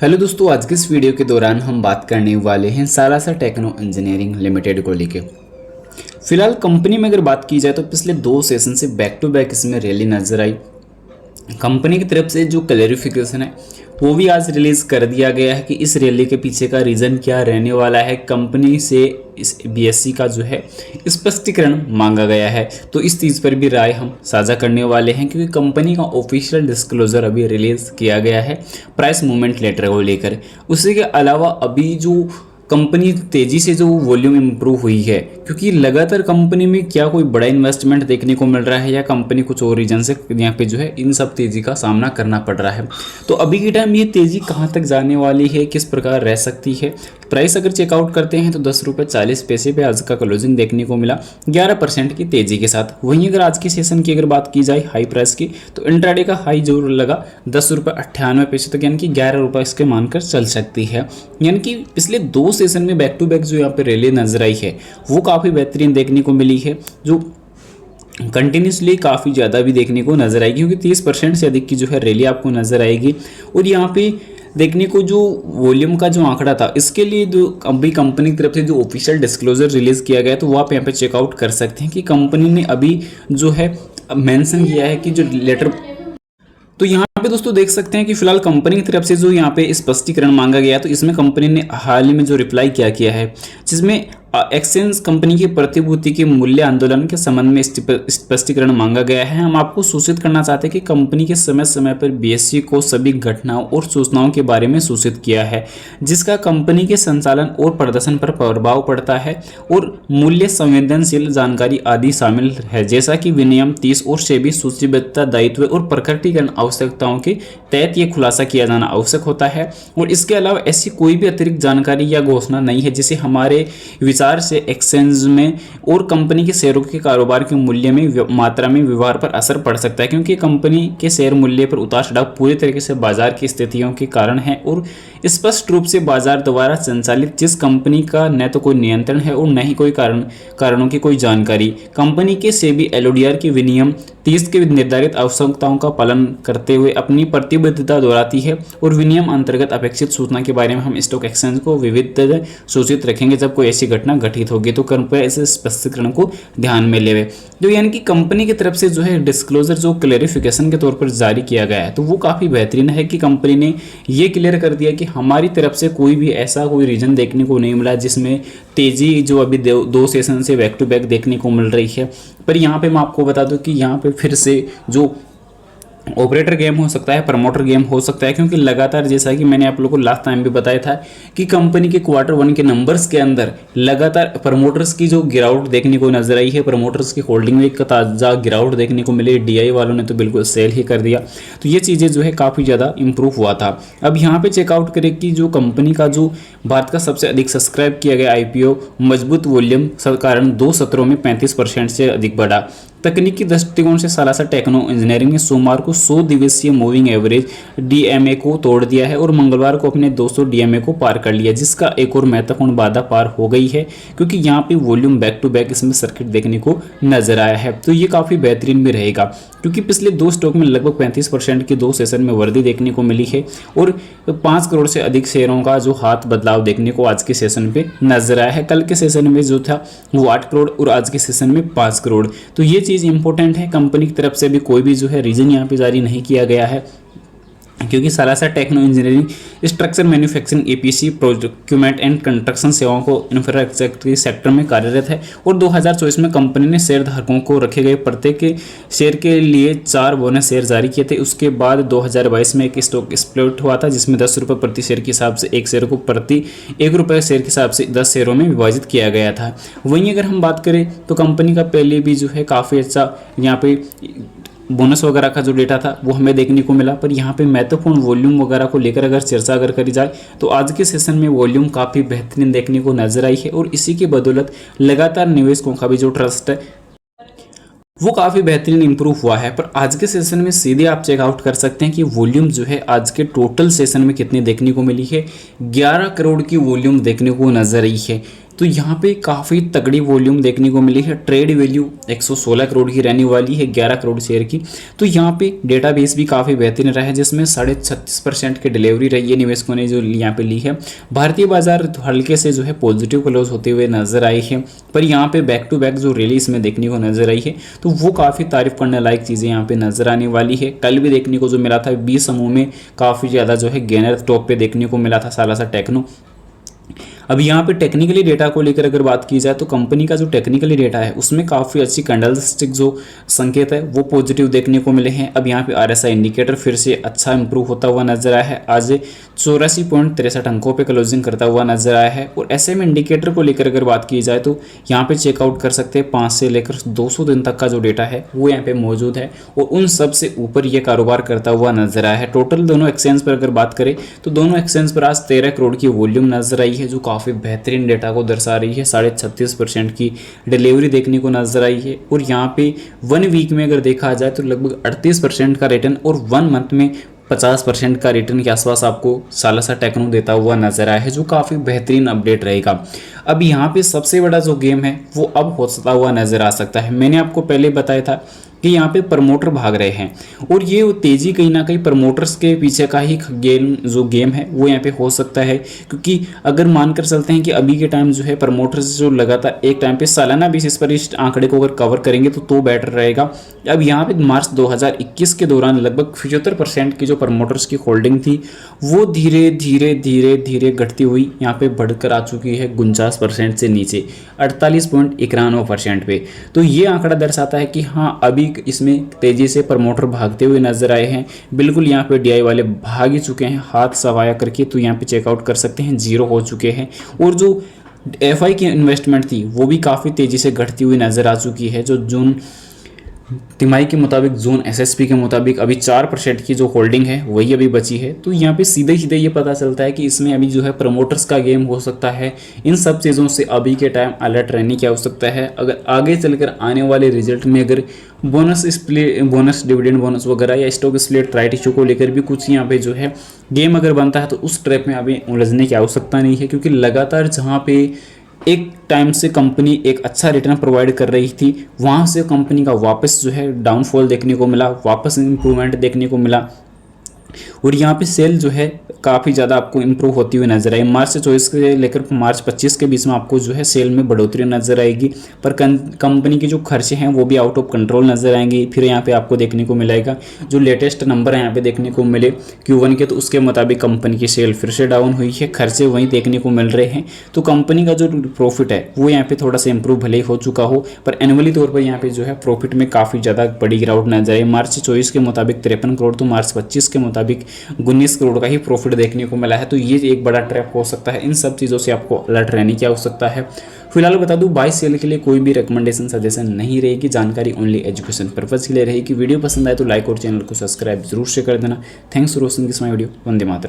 Hello दोस्तों, आज के इस वीडियो के दौरान हम बात करने वाले हैं सालासा टेक्नो इंजीनियरिंग लिमिटेड को लेके। फिलहाल कंपनी में अगर बात की जाए तो पिछले 2 सेशन से बैक टू बैक इसमें रैली नजर आई। कंपनी की तरफ से जो क्लैरिफिकेशन है वो भी आज रिलीज कर दिया गया है कि इस रैली के पीछे का रीज़न क्या रहने वाला है। कंपनी से इस बीएससी का जो है स्पष्टीकरण मांगा गया है, तो इस चीज़ पर भी राय हम साझा करने वाले हैं क्योंकि कंपनी का ऑफिशियल डिस्क्लोजर अभी रिलीज किया गया है प्राइस मूवमेंट लेटर को लेकर। उसी के अलावा अभी जो कंपनी तेज़ी से जो वॉल्यूम इम्प्रूव हुई है, क्योंकि लगातार कंपनी में क्या कोई बड़ा इन्वेस्टमेंट देखने को मिल रहा है या कंपनी कुछ और रीजन से यहाँ पे जो है इन सब तेज़ी का सामना करना पड़ रहा है। तो अभी के टाइम ये तेज़ी कहाँ तक जाने वाली है, किस प्रकार रह सकती है। प्राइस अगर चेकआउट करते हैं तो 10 रुपये 40 पैसे पे आज का क्लोजिंग देखने को मिला 11% की तेज़ी के साथ। वहीं अगर आज के सेशन की अगर बात की जाए हाई प्राइस की, तो इंट्राडे का हाई जरूर लगा 10 रुपये 98 पैसे तक, यानी कि 11 रुपये इसके मानकर चल सकती है। यानी कि पिछले 2 सेशन में बैक टू बैक जो यहाँ पे रैली नजर आई है वो काफ़ी बेहतरीन देखने को मिली है, जो कंटिन्यूसली काफ़ी ज़्यादा भी देखने को नजर आएगी, क्योंकि 30% से अधिक की जो है रैली आपको नजर आएगी। और यहाँ पे देखने को जो वॉल्यूम का जो आंकड़ा था, इसके लिए जो अभी कंपनी की तरफ से जो ऑफिशियल डिस्क्लोजर रिलीज किया गया तो वो आप यहाँ पे चेकआउट कर सकते हैं कि कंपनी ने अभी जो है मेंशन किया है कि जो लेटर, तो यहाँ पे दोस्तों देख सकते हैं कि फिलहाल कंपनी की तरफ से जो यहाँ पे स्पष्टीकरण मांगा गया, तो इसमें कंपनी ने हाल ही में जो रिप्लाई क्या किया है, जिसमें एक्सचेंज कंपनी के प्रतिभूति के मूल्य आंदोलन के संबंध में स्पष्टीकरण मांगा गया है। हम आपको सूचित करना चाहते हैं कि कंपनी के समय समय पर बीएससी को सभी घटनाओं और सूचनाओं के बारे में सूचित किया है जिसका कंपनी के संचालन और प्रदर्शन पर प्रभाव पड़ता है, और मूल्य संवेदनशील जानकारी आदि शामिल है, जैसा कि विनियम 30 और सेबी सूचीबद्धता दायित्व और प्रकटीकरण आवश्यकताओं के तहत ये खुलासा किया जाना आवश्यक होता है। और इसके अलावा ऐसी कोई भी अतिरिक्त जानकारी या घोषणा नहीं है जिसे हमारे विचार से एक्सचेंज में और कंपनी के शेयरों के कारोबार के मूल्य में मात्रा में व्यवहार पर असर पड़ सकता है, क्योंकि कंपनी के शेयर मूल्य पर उतार चढ़ाव पूरी तरीके से बाजार की स्थितियों के कारण है और स्पष्ट रूप से बाजार द्वारा संचालित जिस कंपनी का न तो कोई नियंत्रण है और न ही कोई कारणों की कोई जानकारी। कंपनी के सेबी एलओडीआर की विनियम 30 के निर्धारित आवश्यकताओं का पालन करते हुए अपनी प्रतिबद्धता दोहराती है और विनियम अंतर्गत अपेक्षित सूचना के बारे में हम स्टॉक एक्सचेंज को विविध सूचित रखेंगे जब कोई ऐसी घटना घटित होगी, तो कृपया इस स्पष्टीकरण को ध्यान में लेवे। तो यानी कि कंपनी की तरफ से जो है डिस्क्लोजर जो क्लैरिफिकेशन के तौर पर जारी किया गया है, तो वो काफ़ी बेहतरीन है कि कंपनी ने ये क्लियर कर दिया कि हमारी तरफ से कोई भी ऐसा कोई रीजन देखने को नहीं मिला जिसमें तेज़ी जो अभी 2 सेशन से बैक टू बैक देखने को मिल रही है। पर यहाँ पे मैं आपको बता दूं कि यहाँ पे फिर से जो ऑपरेटर गेम हो सकता है, प्रमोटर गेम हो सकता है, क्योंकि लगातार जैसा कि मैंने आप लोगों को लास्ट टाइम भी बताया था कि कंपनी के Q1 के नंबर्स के अंदर लगातार प्रमोटर्स की जो गिरावट देखने को नजर आई है, प्रमोटर्स की होल्डिंग में एक ताज़ा गिरावट देखने को मिली। डीआई वालों ने तो बिल्कुल सेल ही कर दिया, तो ये चीज़ें जो है काफ़ी ज़्यादा इंप्रूव हुआ था। अब यहाँ पे चेकआउट करें कि जो कंपनी का जो भारत का सबसे अधिक सब्सक्राइब किया गया IPO मजबूत वॉल्यूम कारण 2 सत्रों में 35% से अधिक बढ़ा। तकनीकी दृष्टिकोण से सालासा टेक्नो इंजीनियरिंग ने सोमवार को 100 दिवसीय मूविंग एवरेज डीएमए को तोड़ दिया है और मंगलवार को अपने 200 डीएमए को पार कर लिया, जिसका एक और महत्वपूर्ण बाधा पार हो गई है क्योंकि यहाँ पे वॉल्यूम बैक टू बैक इसमें सर्किट देखने को नजर आया है। तो ये काफ़ी बेहतरीन भी रहेगा क्योंकि पिछले 2 स्टॉक में लगभग 35% की 2 सेशन में वृद्धि देखने को मिली है और 5 करोड़ से अधिक शेयरों का जो हाथ बदलाव देखने को आज के सेशन पे नजर आया है। कल के सेशन में जो था वो 8 करोड़ और आज के सेशन में 5 करोड़। तो ये चीज़ इंपॉर्टेंट है। कंपनी की तरफ से भी कोई भी जो है रीजन यहाँ पे जारी नहीं किया गया है क्योंकि Salasar techno engineering structure manufacturing EPC procurement and construction सेवाओं को इंफ्रास्ट्रक्चर सेक्टर में कार्यरत है और 2024 में कंपनी ने शेयर धारकों को रखे गए प्रत्येक शेयर के लिए 4 बोनस शेयर जारी किए थे। उसके बाद 2022 में एक स्टॉक स्प्लिट हुआ था जिसमें 10 रुपये प्रति शेयर के हिसाब से एक शेयर को प्रति 1 रुपये शेयर के हिसाब से 10 शेयरों में विभाजित किया गया था। वहीं अगर हम बात करें तो कंपनी का पहले भी जो है काफ़ी अच्छा यहाँ पे बोनस वगैरह का जो डेटा था वो हमें देखने को मिला। पर यहाँ पे महत्वपूर्ण वॉल्यूम वगैरह को लेकर अगर चर्चा अगर करी जाए तो आज के सेशन में वॉल्यूम काफ़ी बेहतरीन देखने को नजर आई है और इसी की बदौलत लगातार निवेशकों का भी जो ट्रस्ट है वो काफ़ी बेहतरीन इंप्रूव हुआ है। पर आज के सेशन में सीधे आप चेकआउट कर सकते हैं कि वॉल्यूम जो है आज के टोटल सेशन में कितनी देखने को मिली है। 11 करोड़ की वॉल्यूम देखने को नजर आई है। तो यहाँ पे काफ़ी तगड़ी वॉल्यूम देखने को मिली है। ट्रेड वैल्यू 116 करोड़ की रहने वाली है, 11 करोड़ शेयर की। तो यहाँ पे डेटाबेस भी काफ़ी बेहतरीन रहा है, जिसमें 36.5% की डिलीवरी रही है निवेशकों ने जो यहाँ पे ली है। भारतीय बाजार हल्के से जो है पॉजिटिव क्लोज होते हुए नजर आई है, पर यहाँ पे बैक टू बैक जो रैली इसमें देखने को नजर आई है, तो वो काफ़ी तारीफ करने लायक चीज़ें यहाँ पे नजर आने वाली है। कल भी देखने को जो मिला था 20 समूह में काफ़ी ज़्यादा जो है गेनर टॉप पे देखने को मिला था सालासा टेक्नो। अब यहाँ पे टेक्निकली डेटा को लेकर अगर बात की जाए तो कंपनी का जो टेक्निकली डेटा है उसमें काफ़ी अच्छी कैंडलस्टिक जो संकेत है वो पॉजिटिव देखने को मिले हैं। अब यहाँ पे आरएसआई इंडिकेटर फिर से अच्छा इंप्रूव होता हुआ नजर आया है, आज 84.63 अंकों पे क्लोजिंग करता हुआ नजर आया है। और एसएम इंडिकेटर को लेकर अगर बात की जाए तो यहाँ पे चेकआउट कर सकते हैं 5 से लेकर 200 दिन तक का जो डेटा है वो यहाँ पे मौजूद है, और उन सब से ऊपर ये कारोबार करता हुआ नजर आया है। टोटल दोनों एक्सचेंज पर अगर बात करें तो दोनों एक्सचेंज पर आज 13 करोड़ की वॉल्यूम नजर आई है, जो काफ़ी बेहतरीन डेटा को दर्शा रही है। 36.5% की डिलीवरी देखने को नजर आई है। और यहाँ पे 1 वीक में अगर देखा जाए तो लगभग 38% का रिटर्न और 1 मंथ में 50% का रिटर्न के आसपास आपको सालासा टेक्नो देता हुआ नजर आया है, जो काफ़ी बेहतरीन अपडेट रहेगा। अब यहाँ पे सबसे बड़ा जो गेम है वो अब होता हुआ नजर आ सकता है। मैंने आपको पहले बताया था कि यहाँ पे प्रमोटर भाग रहे हैं, और ये तेज़ी कहीं ना कहीं प्रमोटर्स के पीछे का ही गेम है वो यहाँ पे हो सकता है। क्योंकि अगर मानकर चलते हैं कि अभी के टाइम जो है प्रमोटर्स जो लगातार एक टाइम पे सालाना बेसिस पर इस आंकड़े को अगर कवर करेंगे तो बेटर रहेगा। अब यहाँ पे मार्च 2021 के दौरान लगभग 75% की जो प्रमोटर्स की होल्डिंग थी वो धीरे धीरे धीरे धीरे घटती हुई यहाँ पे बढ़कर आ चुकी है 49% से नीचे 48.91% पे। तो ये आंकड़ा दर्शाता है कि हाँ अभी इसमें तेजी से प्रमोटर भागते हुए नजर आए हैं। बिल्कुल यहाँ पे डीआई वाले भाग ही चुके हैं हाथ सवाया करके, तो यहाँ पे चेकआउट कर सकते हैं, जीरो हो चुके हैं। और जो एफआई की इन्वेस्टमेंट थी वो भी काफ़ी तेज़ी से घटती हुई नजर आ चुकी है। जो जून तिमाही के मुताबिक, जून एसएसपी के मुताबिक अभी 4% की जो होल्डिंग है वही अभी बची है। तो यहाँ पे सीधे सीधे ये पता चलता है कि इसमें अभी जो है प्रमोटर्स का गेम हो सकता है। इन सब चीज़ों से अभी के टाइम अलर्ट रहने की आवश्यकता है। अगर आगे चलकर आने वाले रिजल्ट में अगर बोनस डिविडेंड बोनस वगैरह या स्टॉक स्प्लिट राइट इशू को लेकर भी कुछ यहाँ पे जो है गेम अगर बनता है तो उस ट्रैप में अभी उलझने की आवश्यकता नहीं है। क्योंकि लगातार जहाँ पे एक टाइम से कंपनी एक अच्छा रिटर्न प्रोवाइड कर रही थी, वहाँ से कंपनी का वापस जो है डाउनफॉल देखने को मिला, वापस इंप्रूवमेंट देखने को मिला। और यहाँ पे सेल जो है काफ़ी ज़्यादा आपको इंप्रूव होती हुई नजर आई। मार्च 24 से लेकर मार्च 25 के बीच में आपको जो है सेल में बढ़ोतरी नजर आएगी, पर कंपनी के जो खर्चे हैं वो भी आउट ऑफ कंट्रोल नजर आएंगे। फिर यहाँ पे आपको देखने को मिलेगा जो लेटेस्ट नंबर है यहाँ पे देखने को मिले Q1 के, तो उसके मुताबिक कंपनी की सेल फिर से डाउन हुई है, खर्चे वहीं देखने को मिल रहे हैं। तो कंपनी का जो प्रॉफिट है वो यहाँ पे थोड़ा सा इंप्रूव भले ही हो चुका हो, पर एनुअली तौर पर यहाँ पे जो है प्रॉफिट में काफ़ी ज़्यादा बड़ी गिरावट नजर आई। मार्च 24 के मुताबिक 53 करोड़, तो मार्च 25 के मुताबिक 19 करोड़ का ही प्रॉफिट देखने को मिला है। तो ये एक बड़ा ट्रैप हो सकता है। इन सब चीज़ों से आपको अलर्ट रहने की आवश्यकता है। फिलहाल बता दूं बाय सेल के लिए कोई भी रिकमेंडेशन सजेशन नहीं रहेगी, जानकारी ओनली एजुकेशन पर्पज के लिए रहेगी। वीडियो पसंद आए तो लाइक और चैनल को सब्सक्राइब जरूर से कर देना। Thanks for watching this my video. Vande Mataram.